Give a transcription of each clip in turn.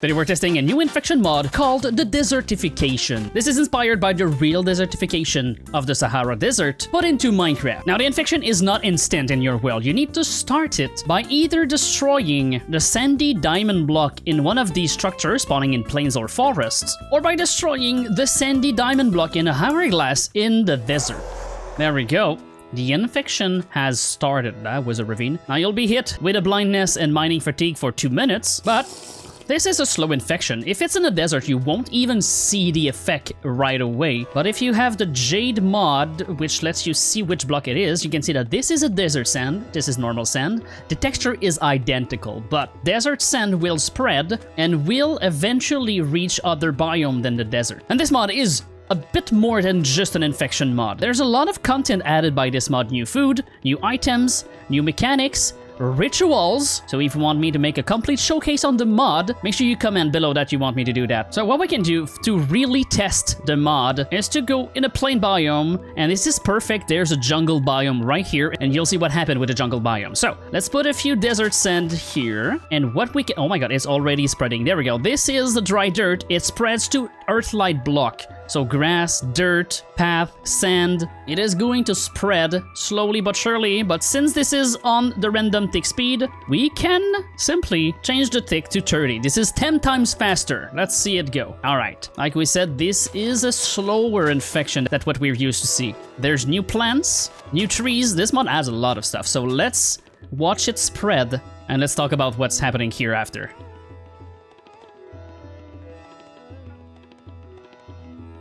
Today we're testing a new infection mod called the Desertification. This is inspired by the real desertification of the Sahara Desert, put into Minecraft. Now the infection is not instant in your world. You need to start it by either destroying the sandy diamond block in one of these structures spawning in plains or forests, or by destroying the sandy diamond block in a hourglass in the desert. There we go. The infection has started. That was a ravine. Now you'll be hit with a blindness and mining fatigue for 2 minutes, but this is a slow infection. If it's in the desert, you won't even see the effect right away. But if you have the Jade mod, which lets you see which block it is, you can see that this is a desert sand, this is normal sand. The texture is identical, but desert sand will spread and will eventually reach other biome than the desert. And this mod is a bit more than just an infection mod. There's a lot of content added by this mod. New food, new items, new mechanics, rituals. So if you want me to make a complete showcase on the mod, make sure you comment below that you want me to do that. So what we can do to really test the mod is to go in a plain biome, and this is perfect. There's a jungle biome right here, and you'll see what happened with the jungle biome. So let's put a few desert sand here, and what we can, oh my god, it's already spreading. There we go. This is the dry dirt. It spreads to earthlight block. So grass, dirt, path, sand. It is going to spread slowly but surely, but since this is on the random tick speed, we can simply change the tick to 30. This is 10 times faster. Let's see it go. All right, like we said, this is a slower infection than what we're used to see. There's new plants, new trees. This mod adds a lot of stuff. So let's watch it spread, and let's talk about what's happening here after.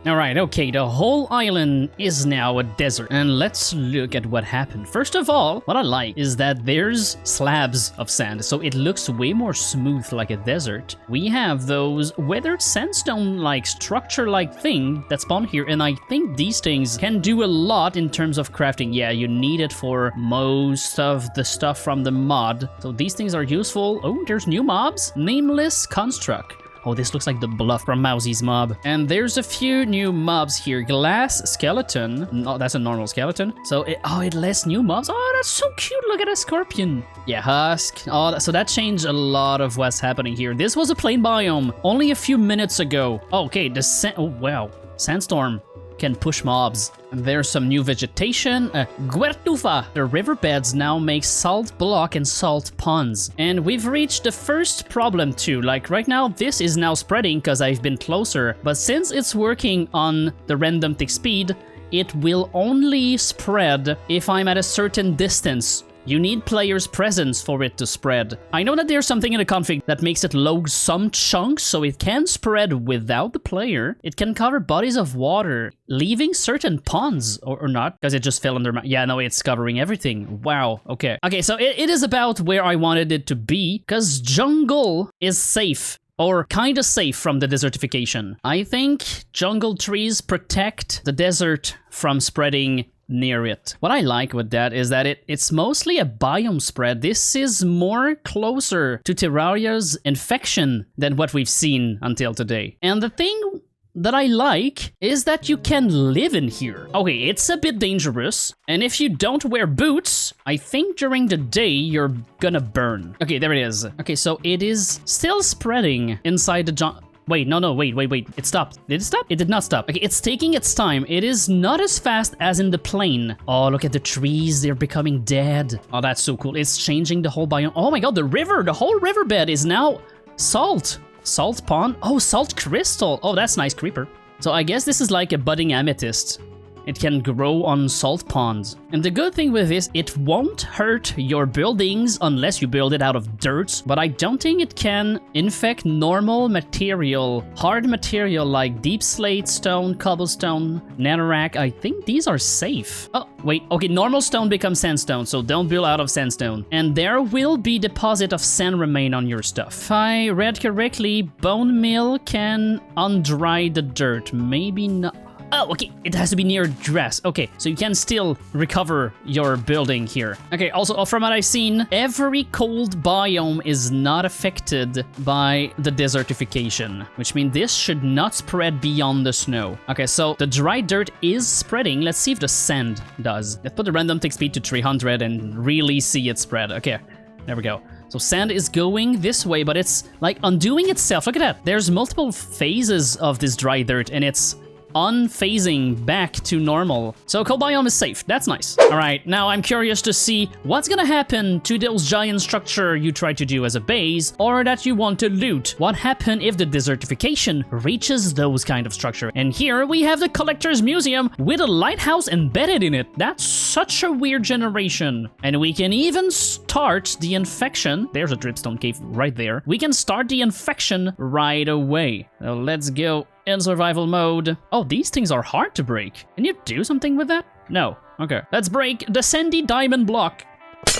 Alright, okay, the whole island is now a desert, and let's look at what happened. First of all, what I like is that there's slabs of sand, so it looks way more smooth like a desert. We have those weathered sandstone-like structure-like thing that spawn here, and I think these things can do a lot in terms of crafting. Yeah, you need it for most of the stuff from the mod, so these things are useful. Oh, there's new mobs. Nameless construct. Oh, this looks like the bluff from Mousie's mob. And there's a few new mobs here. Glass skeleton. No, that's a normal skeleton. So, it lists new mobs. Oh, that's so cute. Look at a scorpion. Yeah, husk. Oh, so that changed a lot of what's happening here. This was a plain biome only a few minutes ago. Okay, oh, wow. Sandstorm can push mobs. There's some new vegetation. Guertufa. The riverbeds now make salt block and salt ponds. And we've reached the first problem too. Like right now, this is now spreading because I've been closer. But since it's working on the random tick speed, it will only spread if I'm at a certain distance. You need players' presence for it to spread. I know that there's something in the config that makes it log some chunks so it can spread without the player. It can cover bodies of water, leaving certain ponds, or not, because it just fell under my... Yeah, no, it's covering everything. Wow, okay. Okay, so it is about where I wanted it to be, because jungle is safe. Or kinda safe from the desertification. I think jungle trees protect the desert from spreading near it. What I like with that is that it's mostly a biome spread. This is more closer to Terraria's infection than what we've seen until today. And the thing that I like is that you can live in here. Okay, it's a bit dangerous, and if you don't wear boots, I think during the day you're gonna burn. Okay, there it is. Okay, so it is still spreading inside the jungle. Wait, no, wait. It stopped. Did it stop? It did not stop. Okay, it's taking its time. It is not as fast as in the plain. Oh, look at the trees. They're becoming dead. Oh, that's so cool. It's changing the whole biome. Oh my god, the river, the whole riverbed is now salt. Salt pond? Oh, salt crystal. Oh, that's nice, creeper. So I guess this is like a budding amethyst. It can grow on salt ponds. And the good thing with this, it won't hurt your buildings unless you build it out of dirt, but I don't think it can infect normal material, hard material like deep slate, stone, cobblestone, netherrack. I think these are safe. Oh, wait, okay, normal stone becomes sandstone, so don't build out of sandstone. And there will be deposit of sand remain on your stuff. If I read correctly, bone meal can undry the dirt, maybe not. Oh, okay, it has to be near dress. Okay, so you can still recover your building here. Okay, also from what I've seen, every cold biome is not affected by the desertification, which means this should not spread beyond the snow. Okay, so the dry dirt is spreading. Let's see if the sand does. Let's put the random tick speed to 300 and really see it spread. Okay, there we go. So sand is going this way, but it's like undoing itself. Look at that. There's multiple phases of this dry dirt, and it's unphasing back to normal. So cold biome is safe. That's nice. All right, now I'm curious to see what's gonna happen to those giant structure you try to do as a base or that you want to loot. What happens if the desertification reaches those kind of structure? And here we have the collector's museum with a lighthouse embedded in it. That's such a weird generation. And we can even start the infection. There's a dripstone cave right there. We can start the infection right away. So let's go in survival mode. Oh, these things are hard to break. Can you do something with that? No. Okay. Let's break the sandy diamond block.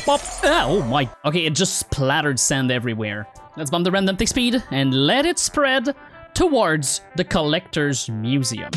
Pop. Ah, oh my. Okay, it just splattered sand everywhere. Let's bump the random tick speed and let it spread towards the collector's museum.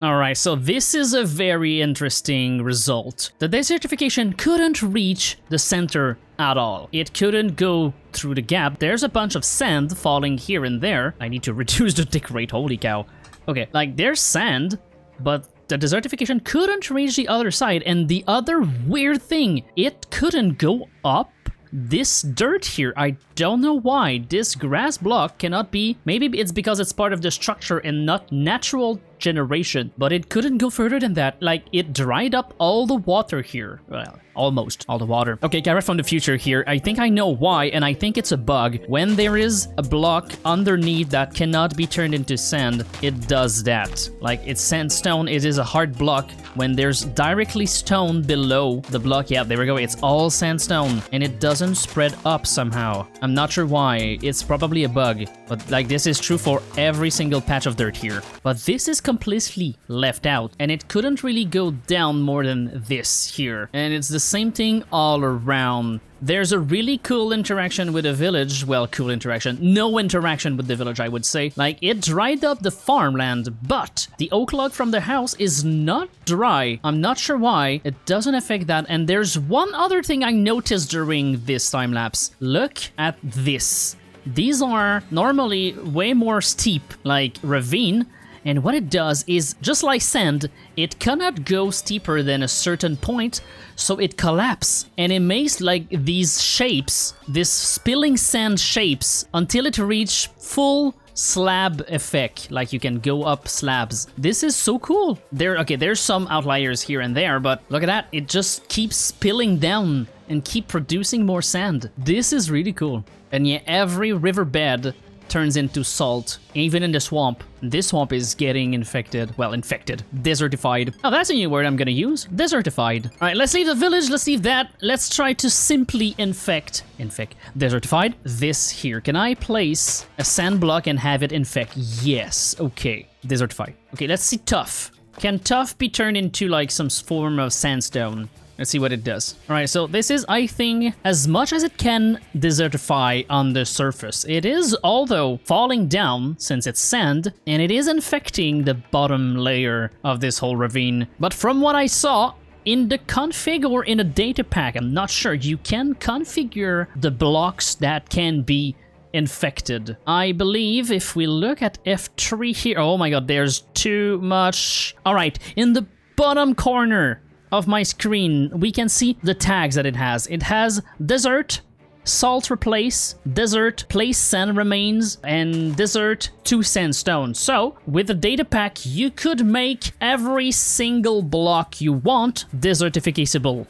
Alright, so this is a very interesting result. The desertification couldn't reach the center at all. It couldn't go through the gap. There's a bunch of sand falling here and there. I need to reduce the tick rate, holy cow. Okay, like there's sand, but the desertification couldn't reach the other side. And the other weird thing, it couldn't go up this dirt here. I don't know why. This grass block cannot be... Maybe it's because it's part of the structure and not natural generation, but it couldn't go further than that. Like, it dried up all the water here. Well, almost all the water. Okay, Karat from the future here. I think I know why, and I think it's a bug. When there is a block underneath that cannot be turned into sand, it does that. Like, it's sandstone, it is a hard block. When there's directly stone below the block, yeah, there we go, it's all sandstone, and it doesn't spread up somehow. I'm not sure why. It's probably a bug, but like this is true for every single patch of dirt here. But this is completely left out, and it couldn't really go down more than this here. And it's the same thing all around. There's a really cool interaction with the village. Well, cool interaction. No interaction with the village, I would say. Like, it dried up the farmland, but the oak log from the house is not dry. I'm not sure why. It doesn't affect that. And there's one other thing I noticed during this time lapse. Look at this. These are normally way more steep, like ravine. And what it does is, just like sand, it cannot go steeper than a certain point, so it collapses. And it makes like these shapes, this spilling sand shapes, until it reach full slab effect, like you can go up slabs. This is so cool. There's some outliers here and there, but look at that. It just keeps spilling down and keep producing more sand. This is really cool. And yeah, every riverbed turns into salt, even in the swamp. This swamp is getting infected. Well, infected. Desertified. Oh, that's a new word I'm gonna use. Desertified. All right, let's leave the village. Let's leave that. Let's try to simply infect. Desertified. This here. Can I place a sand block and have it infect? Yes. Okay. Desertified. Okay, let's see tough. Can tough be turned into like some form of sandstone? Let's see what it does. All right, so this is, I think, as much as it can desertify on the surface. It is, although, falling down since it's sand, and it is infecting the bottom layer of this whole ravine. But from what I saw, in the config or in a data pack, I'm not sure, you can configure the blocks that can be infected. I believe if we look at F3 here, oh my god, there's too much. All right, in the bottom corner of my screen, we can see the tags that it has. It has desert, salt replace, desert, place sand remains, and desert to sandstone. So, with the data pack, you could make every single block you want desertificable.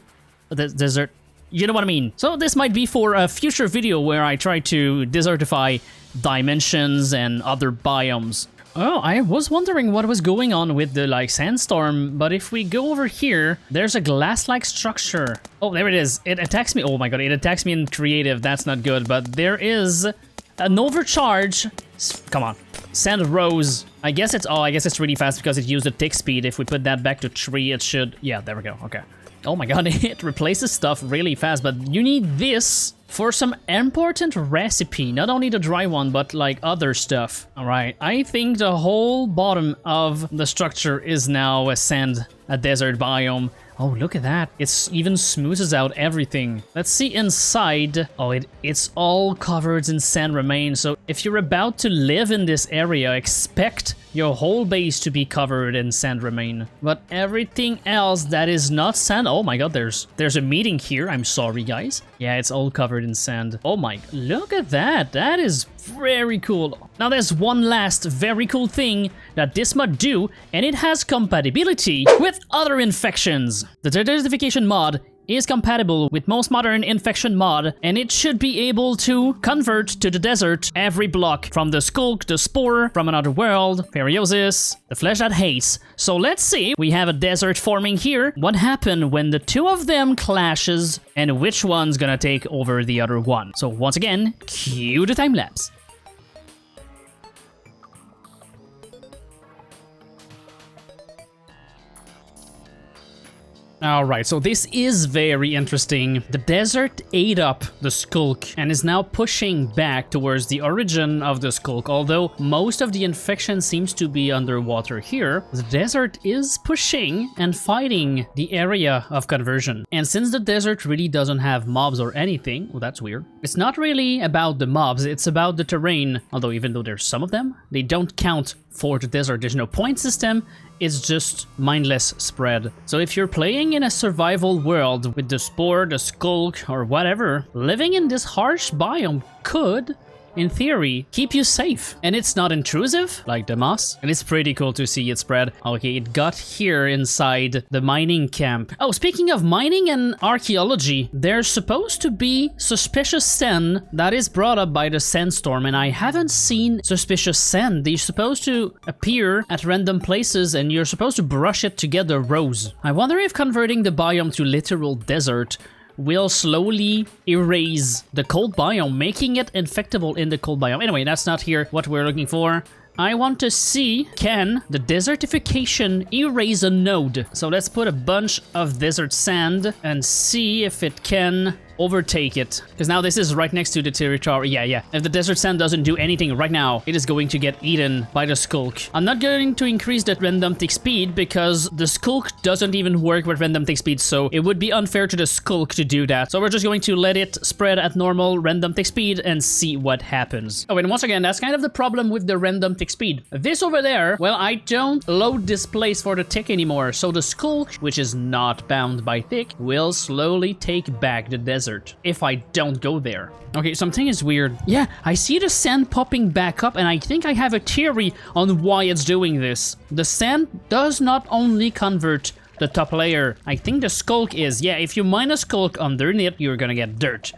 Desert, you know what I mean. So this might be for a future video where I try to desertify dimensions and other biomes. Oh, I was wondering what was going on with the, like, sandstorm, but if we go over here, there's a glass-like structure. Oh, there it is. It attacks me. Oh my god, it attacks me in creative. That's not good, but there is an overcharge. Come on. Sand rose. I guess it's really fast because it used a tick speed. If we put that back to 3, it should... Yeah, there we go. Okay. Oh my god, it replaces stuff really fast, but you need this for some important recipe. Not only the dry one, but like other stuff. All right, I think the whole bottom of the structure is now a sand, a desert biome. Oh, look at that. It's even smoothes out everything. Let's see inside. Oh, it's all covered in sand remains. So if you're about to live in this area, expect your whole base to be covered in sand remain. But everything else that is not sand... Oh my god, there's a meeting here. I'm sorry, guys. Yeah, it's all covered in sand. Oh my... Look at that. That is very cool. Now there's one last very cool thing that this mod do, and it has compatibility with other infections. The Desertification mod is compatible with most modern infection mod, and it should be able to convert to the desert every block from the sculk, the spore from another world, periosis, the flesh that hates. So let's see, we have a desert forming here. What happened when the two of them clashes, and which one's gonna take over the other one? So once again, cue the time lapse. Alright, so this is very interesting. The desert ate up the sculk and is now pushing back towards the origin of the sculk. Although most of the infection seems to be underwater here, the desert is pushing and fighting the area of conversion. And since the desert really doesn't have mobs or anything, well, that's weird. It's not really about the mobs, it's about the terrain. Although even though there's some of them, they don't count for the desert. There's no point system. It's just mindless spread. So if you're playing in a survival world with the spore, the sculk, or whatever, living in this harsh biome could, in theory, keep you safe. And it's not intrusive, like the moss. And it's pretty cool to see it spread. Okay, it got here inside the mining camp. Oh, speaking of mining and archaeology, there's supposed to be suspicious sand that is brought up by the sandstorm, and I haven't seen suspicious sand. They're supposed to appear at random places, and you're supposed to brush it to get the rows. I wonder if converting the biome to literal desert will slowly erase the cold biome, making it infectable in the cold biome. Anyway, that's not here what we're looking for. I want to see, can the desertification erase a node? So let's put a bunch of desert sand and see if it can overtake it, because now this is right next to the territory. Yeah, if the desert sand doesn't do anything right now, it is going to get eaten by the sculk. I'm not going to increase the random tick speed because the sculk doesn't even work with random tick speed, so it would be unfair to the sculk to do that. So we're just going to let it spread at normal random tick speed and see what happens. Oh, and once again, that's kind of the problem with the random tick speed. This over there, well, I don't load this place for the tick anymore, so the sculk, which is not bound by tick, will slowly take back the desert if I don't go there. Okay, something is weird. Yeah, I see the sand popping back up, and I think I have a theory on why it's doing this. The sand does not only convert the top layer. I think the sculk is. Yeah, if you mine a sculk underneath, you're gonna get dirt.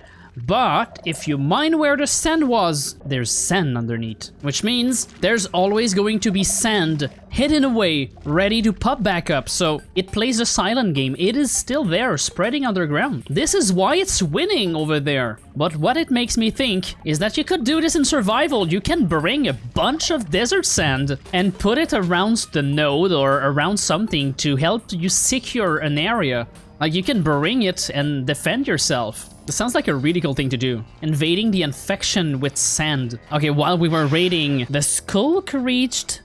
But if you mine where the sand was, there's sand underneath, which means there's always going to be sand hidden away, ready to pop back up. So it plays a silent game. It is still there, spreading underground. This is why it's winning over there. But what it makes me think is that you could do this in survival. You can bring a bunch of desert sand and put it around the node or around something to help you secure an area. Like, you can bring it and defend yourself. This sounds like a really cool thing to do. Invading the infection with sand. Okay, while we were raiding, the sculk reached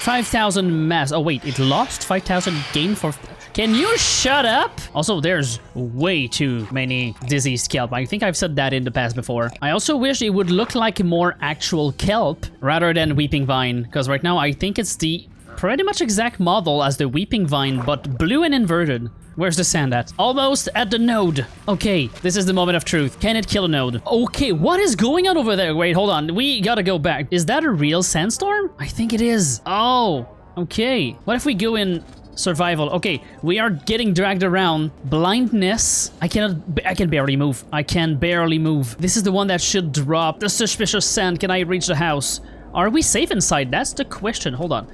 5,000 mass. Oh wait, it lost 5,000 gain for... Can you shut up? Also, there's way too many diseased kelp. I think I've said that in the past before. I also wish it would look like more actual kelp rather than weeping vine, because right now I think it's the pretty much exact model as the weeping vine, but blue and inverted. Where's the sand at? Almost at the node. Okay, this is the moment of truth. Can it kill a node? Okay, what is going on over there? Wait, hold on. We gotta go back. Is that a real sandstorm? I think it is. Oh, okay. What if we go in survival? Okay, we are getting dragged around. Blindness. I can barely move. I can barely move. This is the one that should drop the suspicious sand. Can I reach the house? Are we safe inside? That's the question. Hold on.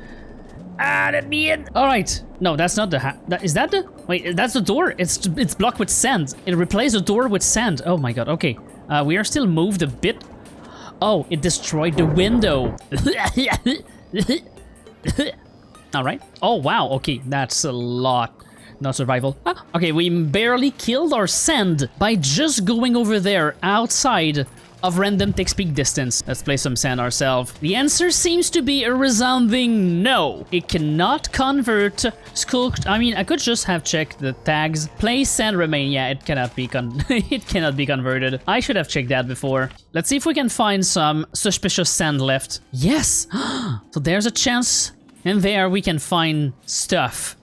Ah, let me in. All right. No, that's not the is that the... Wait, that's the door. It's blocked with sand. It replaced the door with sand. Oh my god. Okay. We are still moved a bit. Oh, it destroyed the window. All right. Oh, wow. Okay, that's a lot. not survival. Ah, okay, we barely killed our sand by just going over there outside of random tick speed distance. Let's play some sand ourselves. The answer seems to be a resounding no. It cannot convert sculk. I mean, I could just have checked the tags. Place sand remain. Yeah, it cannot be it cannot be converted. I should have checked that before. Let's see if we can find some suspicious sand left. Yes. So there's a chance in there we can find stuff.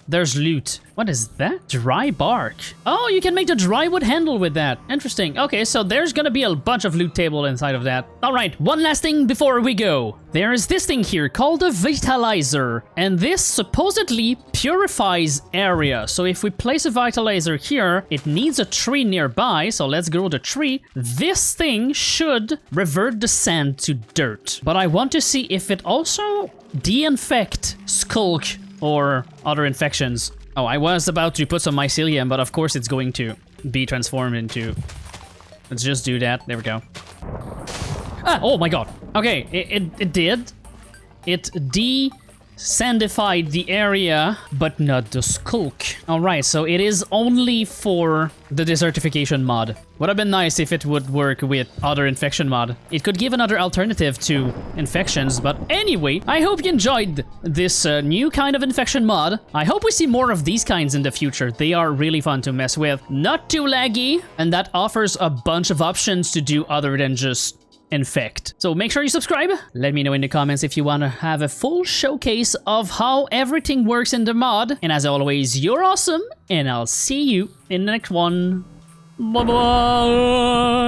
There's loot. What is that? Dry bark. Oh, you can make the dry wood handle with that. Interesting. Okay, so there's gonna be a bunch of loot table inside of that. All right, one last thing before we go. There is this thing here called a vitalizer, and this supposedly purifies area. So if we place a vitalizer here, it needs a tree nearby, so let's grow the tree. This thing should revert the sand to dirt. But I want to see if it also de-infect sculk or other infections. Oh, I was about to put some mycelium, but of course it's going to be transformed into... Let's just do that. There we go. Ah, oh my god. Okay, it did. It de-sandified the area, but not the sculk. Alright, so it is only for the desertification mod. Would have been nice if it would work with other infection mod. It could give another alternative to infections, but anyway, I hope you enjoyed this new kind of infection mod. I hope we see more of these kinds in the future. They are really fun to mess with. Not too laggy, and that offers a bunch of options to do other than just infect. So make sure you subscribe. Let me know in the comments if you want to have a full showcase of how everything works in the mod. And as always, you're awesome, and I'll see you in the next one. Bye-bye!